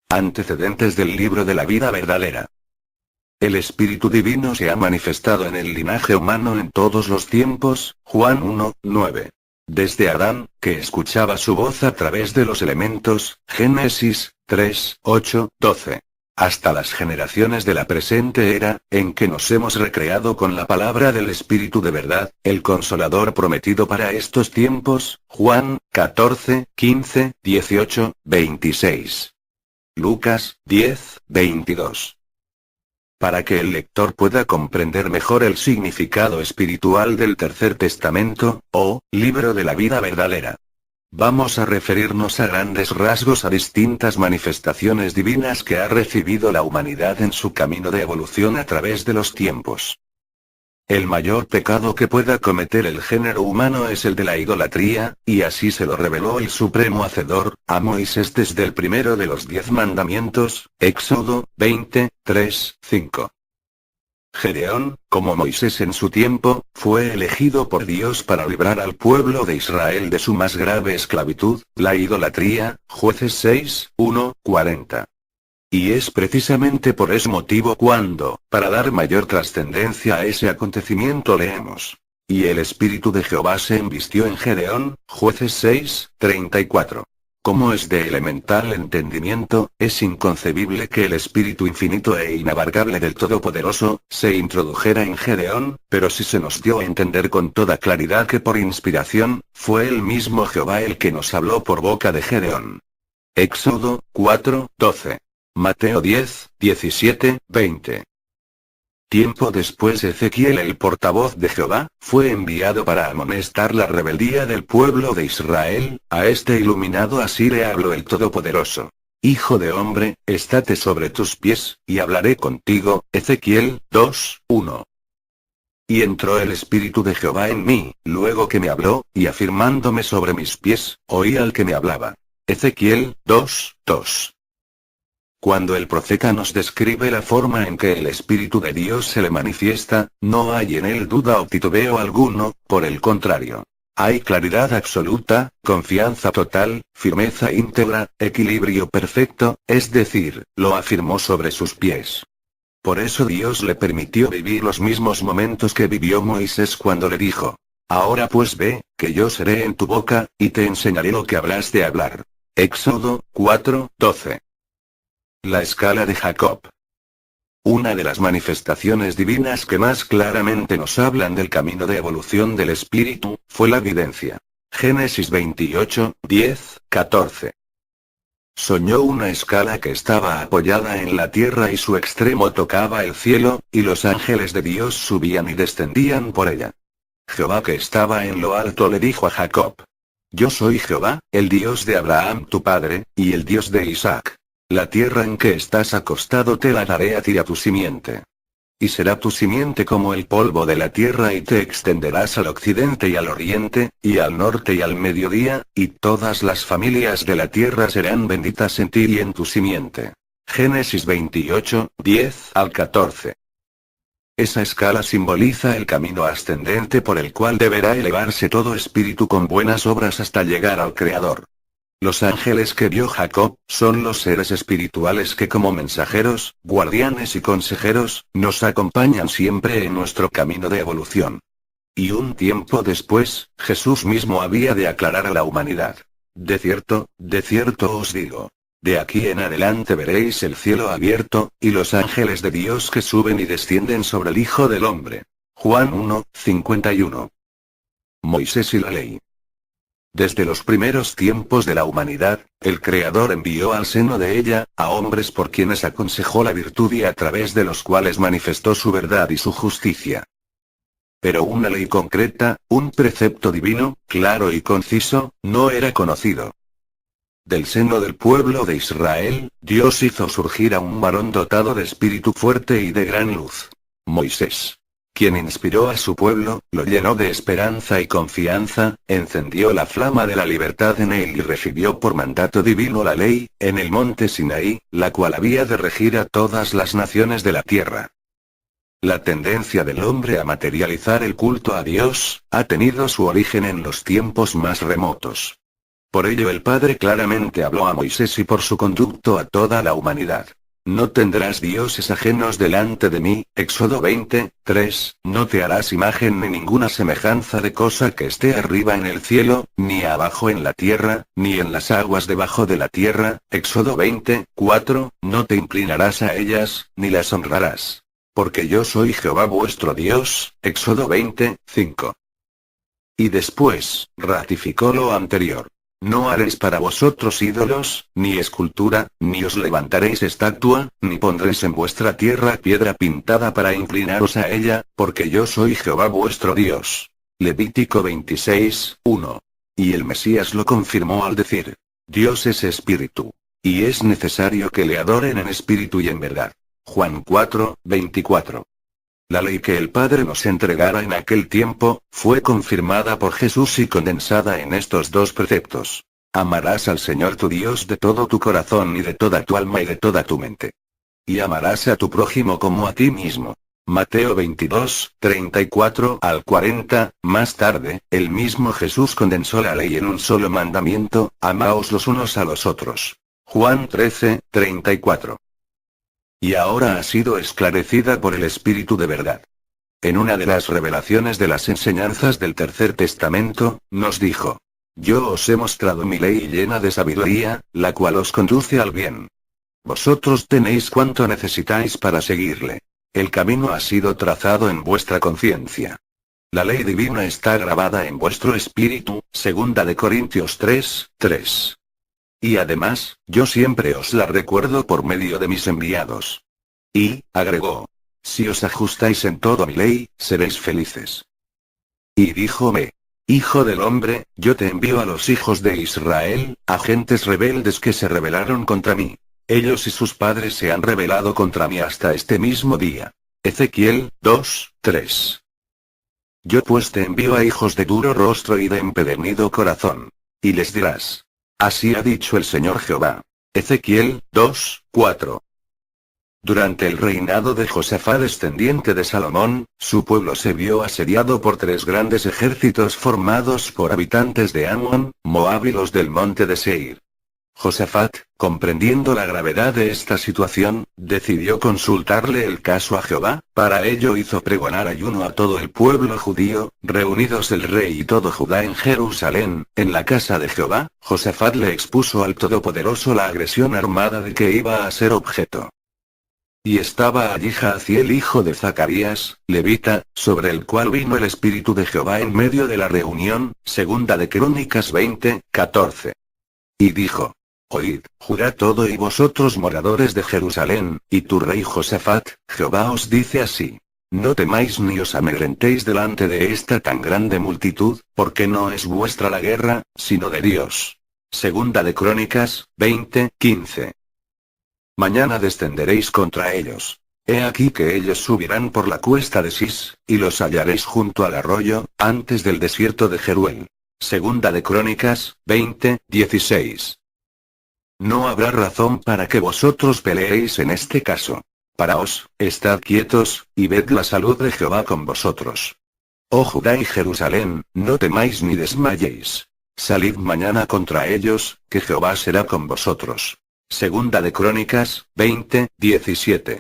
Antecedentes del libro de la vida verdadera. El Espíritu Divino se ha manifestado en el linaje humano en todos los tiempos, Juan 1:9. Desde Adán, que escuchaba su voz a través de los elementos, Génesis 3:8-12. Hasta las generaciones de la presente era, en que nos hemos recreado con la palabra del Espíritu de verdad, el Consolador prometido para estos tiempos, Juan 14:15-18-26. Lucas 10:22. Para que el lector pueda comprender mejor el significado espiritual del Tercer Testamento, o libro de la vida verdadera, vamos a referirnos a grandes rasgos a distintas manifestaciones divinas que ha recibido la humanidad en su camino de evolución a través de los tiempos. El mayor pecado que pueda cometer el género humano es el de la idolatría, y así se lo reveló el Supremo Hacedor a Moisés desde el primero de los 10 mandamientos, Éxodo 20:3-5. Gedeón, como Moisés en su tiempo, fue elegido por Dios para librar al pueblo de Israel de su más grave esclavitud, la idolatría, Jueces 6:1-40. Y es precisamente por ese motivo cuando, para dar mayor trascendencia a ese acontecimiento leemos: y el Espíritu de Jehová se embistió en Gedeón, Jueces 6:34. Como es de elemental entendimiento, es inconcebible que el Espíritu infinito e inabarcable del Todopoderoso, se introdujera en Gedeón, pero sí se nos dio a entender con toda claridad que por inspiración, fue el mismo Jehová el que nos habló por boca de Gedeón. Éxodo 4:12. Mateo 10:17-20. Tiempo después Ezequiel el portavoz de Jehová, fue enviado para amonestar la rebeldía del pueblo de Israel, a este iluminado así le habló el Todopoderoso: Hijo de hombre, estate sobre tus pies, y hablaré contigo, Ezequiel 2:1. Y entró el Espíritu de Jehová en mí, luego que me habló, y afirmándome sobre mis pies, oí al que me hablaba. Ezequiel 2:2. Cuando el profeta nos describe la forma en que el Espíritu de Dios se le manifiesta, no hay en él duda o titubeo alguno, por el contrario. Hay claridad absoluta, confianza total, firmeza íntegra, equilibrio perfecto, es decir, lo afirmó sobre sus pies. Por eso Dios le permitió vivir los mismos momentos que vivió Moisés cuando le dijo: Ahora pues ve, que yo seré en tu boca, y te enseñaré lo que habrás de hablar. Éxodo 4:12. La escala de Jacob. Una de las manifestaciones divinas que más claramente nos hablan del camino de evolución del espíritu, fue la videncia. Génesis 28:10-14. Soñó una escala que estaba apoyada en la tierra y su extremo tocaba el cielo, y los ángeles de Dios subían y descendían por ella. Jehová que estaba en lo alto le dijo a Jacob: Yo soy Jehová, el Dios de Abraham tu padre, y el Dios de Isaac. La tierra en que estás acostado te la daré a ti y a tu simiente. Y será tu simiente como el polvo de la tierra y te extenderás al occidente y al oriente, y al norte y al mediodía, y todas las familias de la tierra serán benditas en ti y en tu simiente. Génesis 28:10-14. Esa escala simboliza el camino ascendente por el cual deberá elevarse todo espíritu con buenas obras hasta llegar al Creador. Los ángeles que vio Jacob, son los seres espirituales que como mensajeros, guardianes y consejeros, nos acompañan siempre en nuestro camino de evolución. Y un tiempo después, Jesús mismo había de aclarar a la humanidad: de cierto os digo, de aquí en adelante veréis el cielo abierto, y los ángeles de Dios que suben y descienden sobre el Hijo del Hombre. Juan 1:51. Moisés y la ley. Desde los primeros tiempos de la humanidad, el Creador envió al seno de ella, a hombres por quienes aconsejó la virtud y a través de los cuales manifestó su verdad y su justicia. Pero una ley concreta, un precepto divino, claro y conciso, no era conocido. Del seno del pueblo de Israel, Dios hizo surgir a un varón dotado de espíritu fuerte y de gran luz: Moisés. Quien inspiró a su pueblo, lo llenó de esperanza y confianza, encendió la flama de la libertad en él y recibió por mandato divino la ley, en el monte Sinaí, la cual había de regir a todas las naciones de la tierra. La tendencia del hombre a materializar el culto a Dios, ha tenido su origen en los tiempos más remotos. Por ello el Padre claramente habló a Moisés y por su conducto a toda la humanidad. No tendrás dioses ajenos delante de mí, Éxodo 20:3, no te harás imagen ni ninguna semejanza de cosa que esté arriba en el cielo, ni abajo en la tierra, ni en las aguas debajo de la tierra, Éxodo 20:4, no te inclinarás a ellas, ni las honrarás. Porque yo soy Jehová vuestro Dios, Éxodo 20:5. Y después, ratificó lo anterior. No haréis para vosotros ídolos, ni escultura, ni os levantaréis estatua, ni pondréis en vuestra tierra piedra pintada para inclinaros a ella, porque yo soy Jehová vuestro Dios. Levítico 26:1. Y el Mesías lo confirmó al decir: Dios es espíritu. Y es necesario que le adoren en espíritu y en verdad. Juan 4:24. La ley que el Padre nos entregara en aquel tiempo, fue confirmada por Jesús y condensada en estos dos preceptos. Amarás al Señor tu Dios de todo tu corazón y de toda tu alma y de toda tu mente. Y amarás a tu prójimo como a ti mismo. Mateo 22:34 al 40, más tarde, el mismo Jesús condensó la ley en un solo mandamiento: amaos los unos a los otros. Juan 13:34. Y ahora ha sido esclarecida por el Espíritu de verdad. En una de las revelaciones de las enseñanzas del Tercer Testamento, nos dijo: Yo os he mostrado mi ley llena de sabiduría, la cual os conduce al bien. Vosotros tenéis cuanto necesitáis para seguirle. El camino ha sido trazado en vuestra conciencia. La ley divina está grabada en vuestro espíritu, 2 Corintios 3:3. Y además, yo siempre os la recuerdo por medio de mis enviados. Y, agregó: si os ajustáis en todo a mi ley, seréis felices. Y díjome: Hijo del hombre, yo te envío a los hijos de Israel, a gentes rebeldes que se rebelaron contra mí. Ellos y sus padres se han rebelado contra mí hasta este mismo día. Ezequiel 2:3. Yo pues te envío a hijos de duro rostro y de empedernido corazón. Y les dirás: así ha dicho el Señor Jehová. Ezequiel 2:4. Durante el reinado de Josafat descendiente de Salomón, su pueblo se vio asediado por tres grandes ejércitos formados por habitantes de Amón, Moab y los del monte de Seir. Josafat, comprendiendo la gravedad de esta situación, decidió consultarle el caso a Jehová. Para ello hizo pregonar ayuno a todo el pueblo judío, reunidos el rey y todo Judá en Jerusalén, en la casa de Jehová. Josafat le expuso al Todopoderoso la agresión armada de que iba a ser objeto. Y estaba allí Jahaziel hijo de Zacarías, levita, sobre el cual vino el Espíritu de Jehová en medio de la reunión, 2 Crónicas 20:14. Y dijo: Oíd, Judá todo y vosotros moradores de Jerusalén, y tu rey Josafat, Jehová os dice así: no temáis ni os amedrentéis delante de esta tan grande multitud, porque no es vuestra la guerra, sino de Dios. 2 Crónicas 20:15. Mañana descenderéis contra ellos. He aquí que ellos subirán por la cuesta de Sis, y los hallaréis junto al arroyo, antes del desierto de Jeruel. 2 Crónicas 20:16. No habrá razón para que vosotros peleéis en este caso. Paraos, estad quietos, y ved la salud de Jehová con vosotros. Oh Judá y Jerusalén, no temáis ni desmayéis. Salid mañana contra ellos, que Jehová será con vosotros. 2 Crónicas 20:17.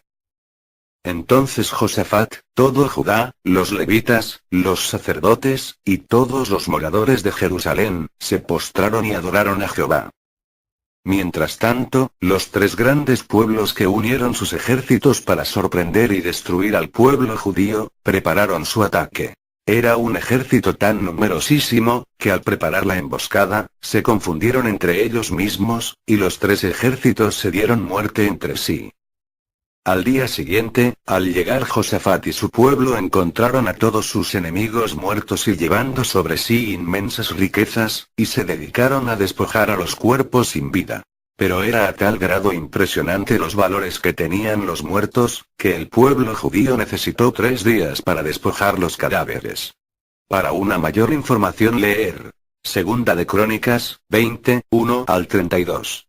Entonces Josafat, todo Judá, los levitas, los sacerdotes, y todos los moradores de Jerusalén, se postraron y adoraron a Jehová. Mientras tanto, los tres grandes pueblos que unieron sus ejércitos para sorprender y destruir al pueblo judío, prepararon su ataque. Era un ejército tan numerosísimo, que al preparar la emboscada, se confundieron entre ellos mismos, y los tres ejércitos se dieron muerte entre sí. Al día siguiente, al llegar Josafat y su pueblo encontraron a todos sus enemigos muertos y llevando sobre sí inmensas riquezas, y se dedicaron a despojar a los cuerpos sin vida. Pero era a tal grado impresionante los valores que tenían los muertos, que el pueblo judío necesitó 3 días para despojar los cadáveres. Para una mayor información leer 2 Crónicas 20:1 al 32.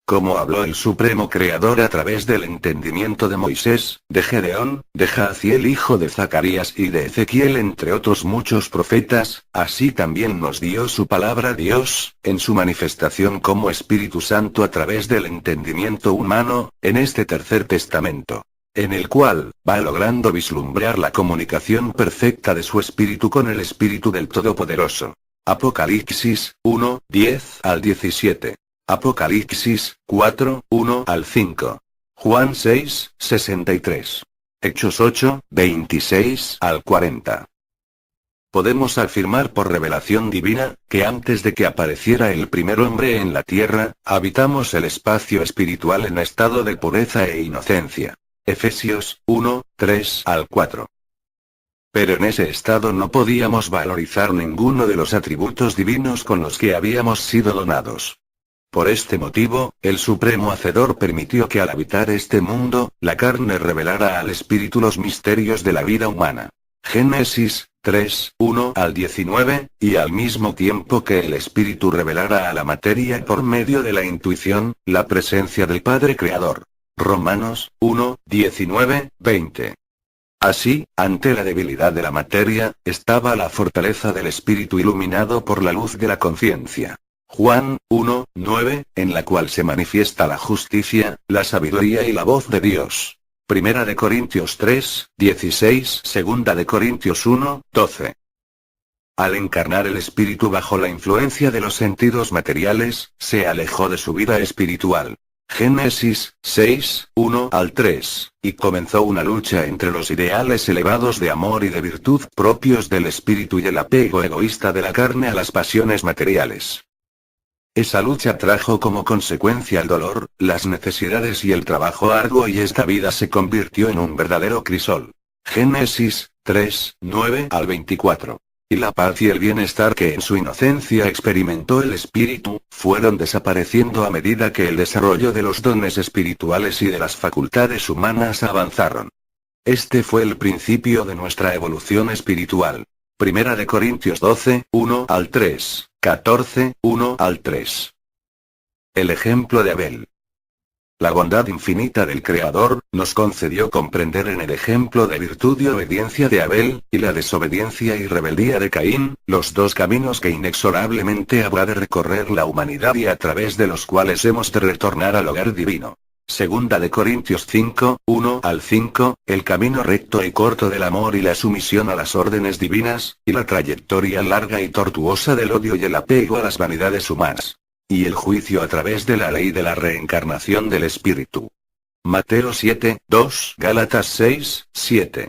Como habló el Supremo Creador a través del entendimiento de Moisés, de Gedeón, de Jaciel hijo de Zacarías y de Ezequiel entre otros muchos profetas, así también nos dio su palabra Dios, en su manifestación como Espíritu Santo a través del entendimiento humano, en este tercer testamento, en el cual va logrando vislumbrar la comunicación perfecta de su Espíritu con el Espíritu del Todopoderoso. Apocalipsis 1, 10 al 17. Apocalipsis 4, 1 al 5. Juan 6, 63. Hechos 8, 26 al 40. Podemos afirmar por revelación divina, que antes de que apareciera el primer hombre en la tierra, habitamos el espacio espiritual en estado de pureza e inocencia. Efesios 1, 3 al 4. Pero en ese estado no podíamos valorizar ninguno de los atributos divinos con los que habíamos sido donados. Por este motivo, el Supremo Hacedor permitió que al habitar este mundo, la carne revelara al Espíritu los misterios de la vida humana. Génesis 3, 1 al 19, y al mismo tiempo que el Espíritu revelara a la materia por medio de la intuición, la presencia del Padre Creador. Romanos 1, 19, 20. Así, ante la debilidad de la materia, estaba la fortaleza del Espíritu iluminado por la luz de la conciencia. Juan 1, 9, en la cual se manifiesta la justicia, la sabiduría y la voz de Dios. Primera de Corintios 3, 16, Segunda de Corintios 1, 12. Al encarnar el Espíritu bajo la influencia de los sentidos materiales, se alejó de su vida espiritual. Génesis 6, 1 al 3, y comenzó una lucha entre los ideales elevados de amor y de virtud propios del espíritu y el apego egoísta de la carne a las pasiones materiales. Esa lucha trajo como consecuencia el dolor, las necesidades y el trabajo arduo, y esta vida se convirtió en un verdadero crisol. Génesis 3, 9 al 24. Y la paz y el bienestar que en su inocencia experimentó el espíritu, fueron desapareciendo a medida que el desarrollo de los dones espirituales y de las facultades humanas avanzaron. Este fue el principio de nuestra evolución espiritual. Primera de Corintios 12, 1 al 3, 14, 1 al 3. El ejemplo de Abel. La bondad infinita del Creador, nos concedió comprender en el ejemplo de virtud y obediencia de Abel, y la desobediencia y rebeldía de Caín, los dos caminos que inexorablemente habrá de recorrer la humanidad y a través de los cuales hemos de retornar al hogar divino. Segunda de Corintios 5, 1 al 5, el camino recto y corto del amor y la sumisión a las órdenes divinas, y la trayectoria larga y tortuosa del odio y el apego a las vanidades humanas. Y el juicio a través de la ley de la reencarnación del Espíritu. Mateo 7, 2, Gálatas 6, 7.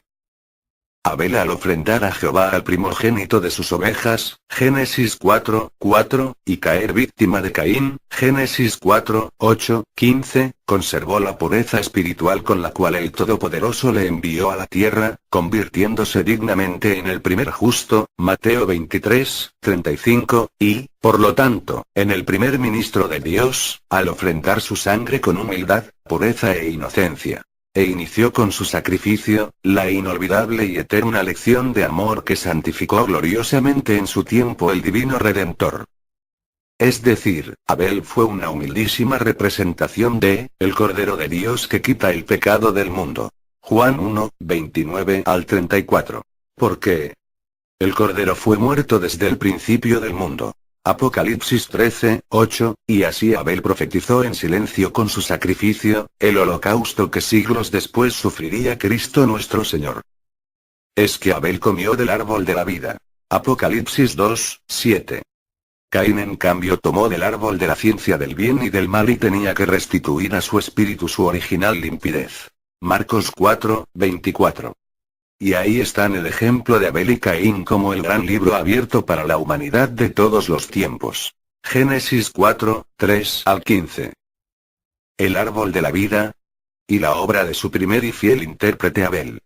Abel al ofrendar a Jehová al primogénito de sus ovejas, Génesis 4, 4, y caer víctima de Caín, Génesis 4, 8, 15, conservó la pureza espiritual con la cual el Todopoderoso le envió a la tierra, convirtiéndose dignamente en el primer justo, Mateo 23, 35, y, por lo tanto, en el primer ministro de Dios, al ofrendar su sangre con humildad, pureza e inocencia. E inició con su sacrificio, la inolvidable y eterna lección de amor que santificó gloriosamente en su tiempo el divino Redentor. Es decir, Abel fue una humildísima representación de, el Cordero de Dios que quita el pecado del mundo. Juan 1, 29 al 34. ¿Por qué? El Cordero fue muerto desde el principio del mundo. Apocalipsis 13, 8, y así Abel profetizó en silencio con su sacrificio, el holocausto que siglos después sufriría Cristo nuestro Señor. Es que Abel comió del árbol de la vida. Apocalipsis 2, 7. Caín en cambio tomó del árbol de la ciencia del bien y del mal y tenía que restituir a su espíritu su original limpidez. Marcos 4, 24. Y ahí están el ejemplo de Abel y Caín como el gran libro abierto para la humanidad de todos los tiempos. Génesis 4, 3 al 15. El árbol de la vida. Y la obra de su primer y fiel intérprete Abel.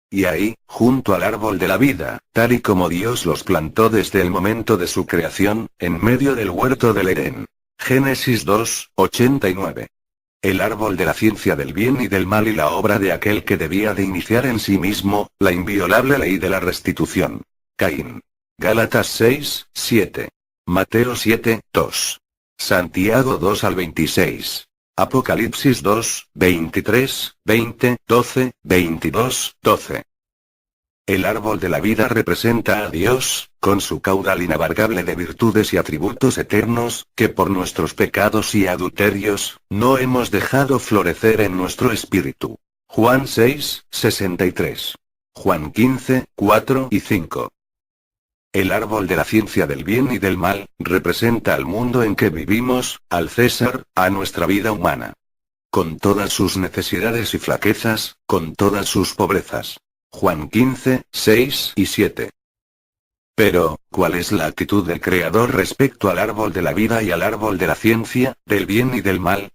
Y ahí, junto al árbol de la vida, tal y como Dios los plantó desde el momento de su creación, en medio del huerto del Edén. Génesis 2, 89. El árbol de la ciencia del bien y del mal y la obra de aquel que debía de iniciar en sí mismo, la inviolable ley de la restitución. Caín. Gálatas 6, 7. Mateo 7, 2. Santiago 2 al 26. Apocalipsis 2, 23, 20, 12, 22, 12. El árbol de la vida representa a Dios, con su caudal inabarcable de virtudes y atributos eternos, que por nuestros pecados y adulterios, no hemos dejado florecer en nuestro espíritu. Juan 6, 63. Juan 15, 4 y 5. El árbol de la ciencia del bien y del mal, representa al mundo en que vivimos, al César, a nuestra vida humana. Con todas sus necesidades y flaquezas, con todas sus pobrezas. Juan 15, 6 y 7. Pero, ¿cuál es la actitud del Creador respecto al árbol de la vida y al árbol de la ciencia, del bien y del mal?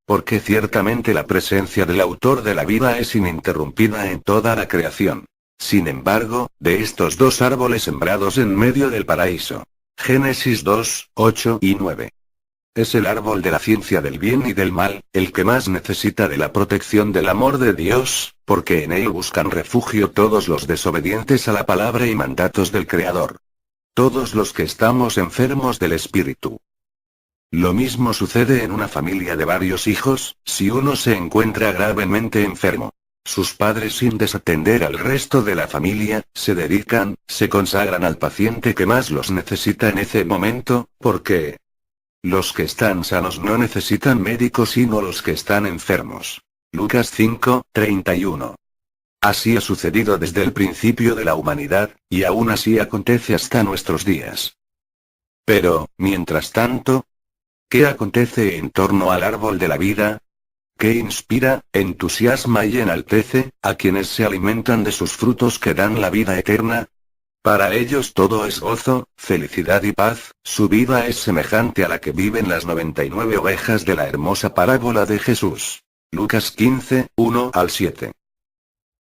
Porque ciertamente la presencia del autor de la vida es ininterrumpida en toda la creación. Sin embargo, de estos dos árboles sembrados en medio del paraíso. Génesis 2, 8 y 9. Es el árbol de la ciencia del bien y del mal, el que más necesita de la protección del amor de Dios, porque en él buscan refugio todos los desobedientes a la palabra y mandatos del Creador. Todos los que estamos enfermos del espíritu. Lo mismo sucede en una familia de varios hijos, si uno se encuentra gravemente enfermo. Sus padres, sin desatender al resto de la familia, se consagran al paciente que más los necesita en ese momento, porque los que están sanos no necesitan médicos sino los que están enfermos. Lucas 5, 31. Así ha sucedido desde el principio de la humanidad, y aún así acontece hasta nuestros días. Pero, mientras tanto, ¿qué acontece en torno al árbol de la vida? ¿Qué inspira, entusiasma y enaltece a quienes se alimentan de sus frutos que dan la vida eterna? Para ellos todo es gozo, felicidad y paz, su vida es semejante a la que viven las 99 ovejas de la hermosa parábola de Jesús. Lucas 15, 1 al 7.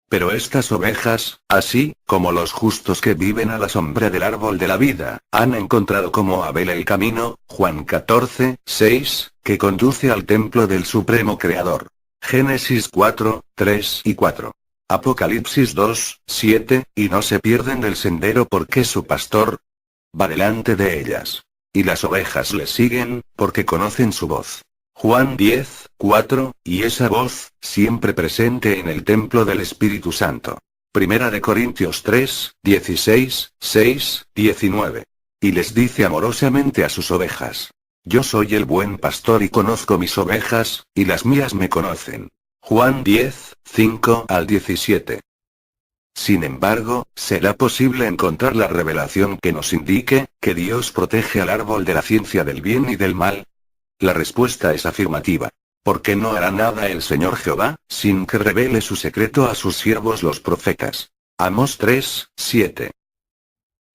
Pero estas ovejas, así como los justos que viven a la sombra del árbol de la vida, han encontrado como Abel el camino, Juan 14, 6, que conduce al templo del Supremo Creador. Génesis 4, 3 y 4. Apocalipsis 2, 7, y no se pierden del sendero porque su pastor va delante de ellas. Y las ovejas le siguen, porque conocen su voz. Juan 10, 4, y esa voz, siempre presente en el templo del Espíritu Santo. Primera de Corintios 3, 16, 6, 19. Y les dice amorosamente a sus ovejas: Yo soy el buen pastor y conozco mis ovejas, y las mías me conocen. Juan 10, 5 al 17. Sin embargo, ¿será posible encontrar la revelación que nos indique que Dios protege al árbol de la ciencia del bien y del mal? La respuesta es afirmativa. Porque no hará nada el Señor Jehová, sin que revele su secreto a sus siervos los profetas. Amós 3, 7.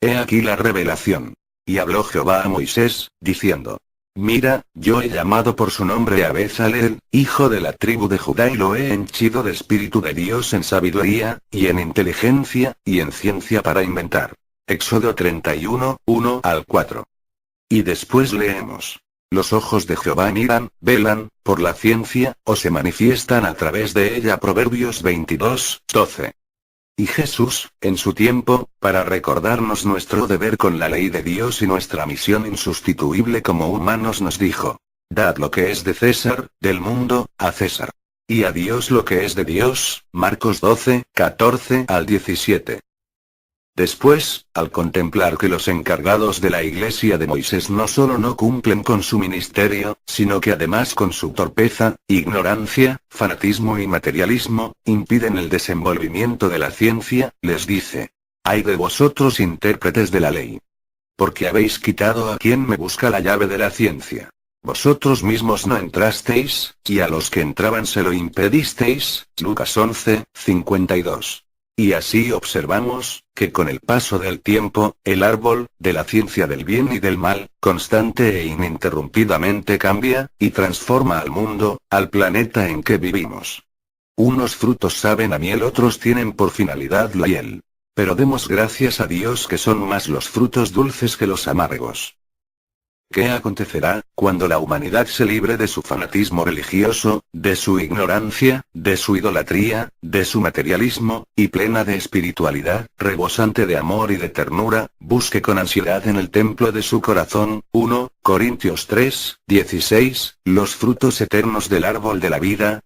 He aquí la revelación. Y habló Jehová a Moisés, diciendo: Mira, yo he llamado por su nombre a Bezalel, hijo de la tribu de Judá, y lo he henchido de espíritu de Dios en sabiduría, y en inteligencia, y en ciencia para inventar. Éxodo 31, 1 al 4. Y después leemos: Los ojos de Jehová miran, velan, por la ciencia, o se manifiestan a través de ella. Proverbios 22, 12. Y Jesús, en su tiempo, para recordarnos nuestro deber con la ley de Dios y nuestra misión insustituible como humanos, nos dijo: Dad lo que es de César, del mundo, a César. Y a Dios lo que es de Dios. Marcos 12, 14 al 17. Después, al contemplar que los encargados de la iglesia de Moisés no solo no cumplen con su ministerio, sino que además con su torpeza, ignorancia, fanatismo y materialismo, impiden el desenvolvimiento de la ciencia, les dice: Ay de vosotros, intérpretes de la ley. Porque habéis quitado a quien me busca la llave de la ciencia. Vosotros mismos no entrasteis, y a los que entraban se lo impedisteis. Lucas 11, 52. Y así observamos, que con el paso del tiempo, el árbol, de la ciencia del bien y del mal, constante e ininterrumpidamente cambia, y transforma al mundo, al planeta en que vivimos. Unos frutos saben a miel, otros tienen por finalidad la hiel. Pero demos gracias a Dios que son más los frutos dulces que los amargos. ¿Qué acontecerá, cuando la humanidad se libre de su fanatismo religioso, de su ignorancia, de su idolatría, de su materialismo, y plena de espiritualidad, rebosante de amor y de ternura, busque con ansiedad en el templo de su corazón? 1 Corintios 3, 16, los frutos eternos del árbol de la vida.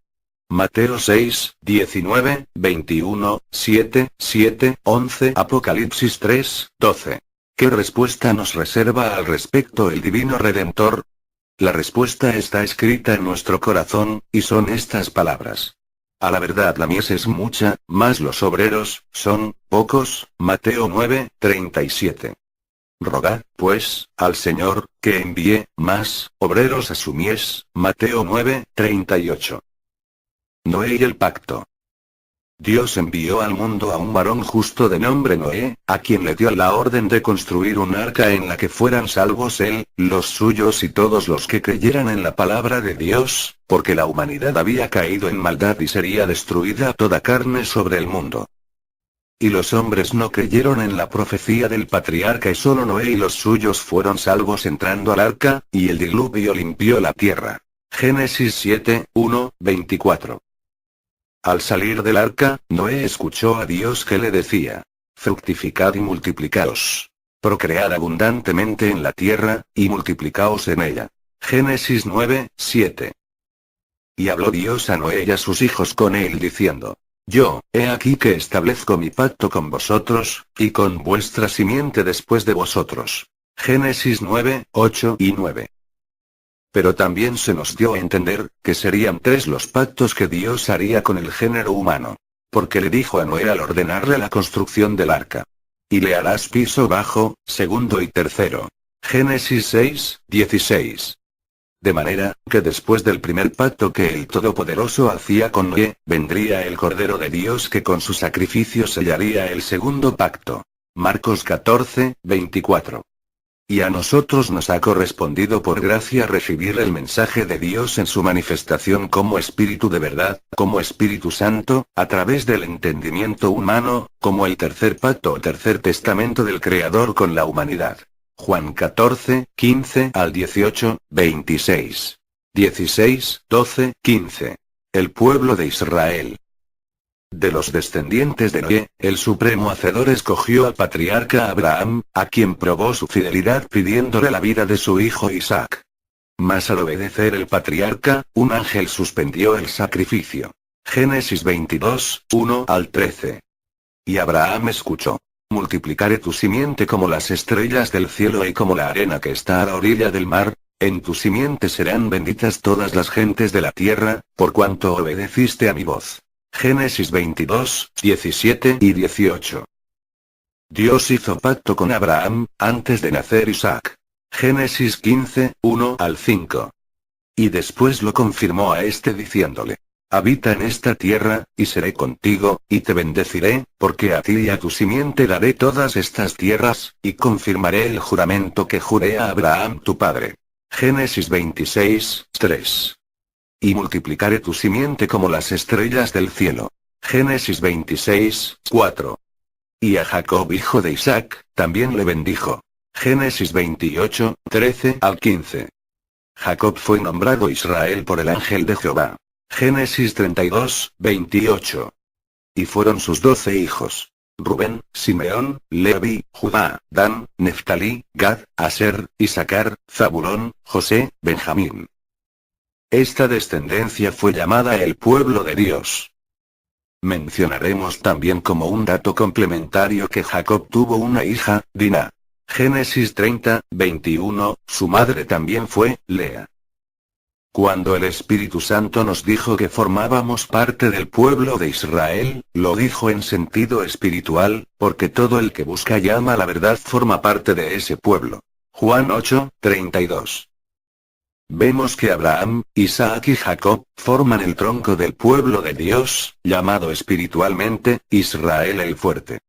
Mateo 6, 19, 21, 7, 7, 11, Apocalipsis 3, 12. ¿Qué respuesta nos reserva al respecto el Divino Redentor? La respuesta está escrita en nuestro corazón, y son estas palabras. A la verdad la mies es mucha, mas los obreros son pocos. Mateo 9, 37. Rogad, pues, al Señor, que envíe más obreros a su mies. Mateo 9, 38. Noé y el pacto. Dios envió al mundo a un varón justo de nombre Noé, a quien le dio la orden de construir un arca en la que fueran salvos él, los suyos y todos los que creyeran en la palabra de Dios, porque la humanidad había caído en maldad y sería destruida toda carne sobre el mundo. Y los hombres no creyeron en la profecía del patriarca y solo Noé y los suyos fueron salvos entrando al arca, y el diluvio limpió la tierra. Génesis 7, 1, 24. Al salir del arca, Noé escuchó a Dios que le decía: fructificad y multiplicaos. Procread abundantemente en la tierra, y multiplicaos en ella. Génesis 9, 7. Y habló Dios a Noé y a sus hijos con él diciendo: yo, he aquí que establezco mi pacto con vosotros, y con vuestra simiente después de vosotros. Génesis 9, 8 y 9. Pero también se nos dio a entender, que serían 3 los pactos que Dios haría con el género humano. Porque le dijo a Noé al ordenarle la construcción del arca: y le harás piso bajo, segundo y tercero. Génesis 6, 16. De manera, que después del primer pacto que el Todopoderoso hacía con Noé, vendría el Cordero de Dios que con su sacrificio sellaría el segundo pacto. Marcos 14, 24. Y a nosotros nos ha correspondido por gracia recibir el mensaje de Dios en su manifestación como Espíritu de verdad, como Espíritu Santo, a través del entendimiento humano, como el tercer pacto o tercer testamento del Creador con la humanidad. Juan 14, 15 al 18, 26. 16, 12, 15. El pueblo de Israel. De los descendientes de Noé, el Supremo Hacedor escogió al patriarca Abraham, a quien probó su fidelidad pidiéndole la vida de su hijo Isaac. Mas al obedecer el patriarca, un ángel suspendió el sacrificio. Génesis 22, 1 al 13. Y Abraham escuchó: multiplicaré tu simiente como las estrellas del cielo y como la arena que está a la orilla del mar. En tu simiente serán benditas todas las gentes de la tierra, por cuanto obedeciste a mi voz. Génesis 22, 17 y 18. Dios hizo pacto con Abraham, antes de nacer Isaac. Génesis 15, 1 al 5. Y después lo confirmó a este diciéndole: habita en esta tierra, y seré contigo, y te bendeciré, porque a ti y a tu simiente daré todas estas tierras, y confirmaré el juramento que juré a Abraham tu padre. Génesis 26, 3. Y multiplicaré tu simiente como las estrellas del cielo. Génesis 26, 4. Y a Jacob hijo de Isaac, también le bendijo. Génesis 28, 13 al 15. Jacob fue nombrado Israel por el ángel de Jehová. Génesis 32, 28. Y fueron sus 12 hijos: Rubén, Simeón, Levi, Judá, Dan, Neftalí, Gad, Aser, Isacar, Zabulón, José, Benjamín. Esta descendencia fue llamada el pueblo de Dios. Mencionaremos también como un dato complementario que Jacob tuvo una hija, Dina. Génesis 30, 21, su madre también fue Lea. Cuando el Espíritu Santo nos dijo que formábamos parte del pueblo de Israel, lo dijo en sentido espiritual, porque todo el que busca y ama la verdad forma parte de ese pueblo. Juan 8, 32. Vemos que Abraham, Isaac y Jacob forman el tronco del pueblo de Dios, llamado espiritualmente Israel el fuerte.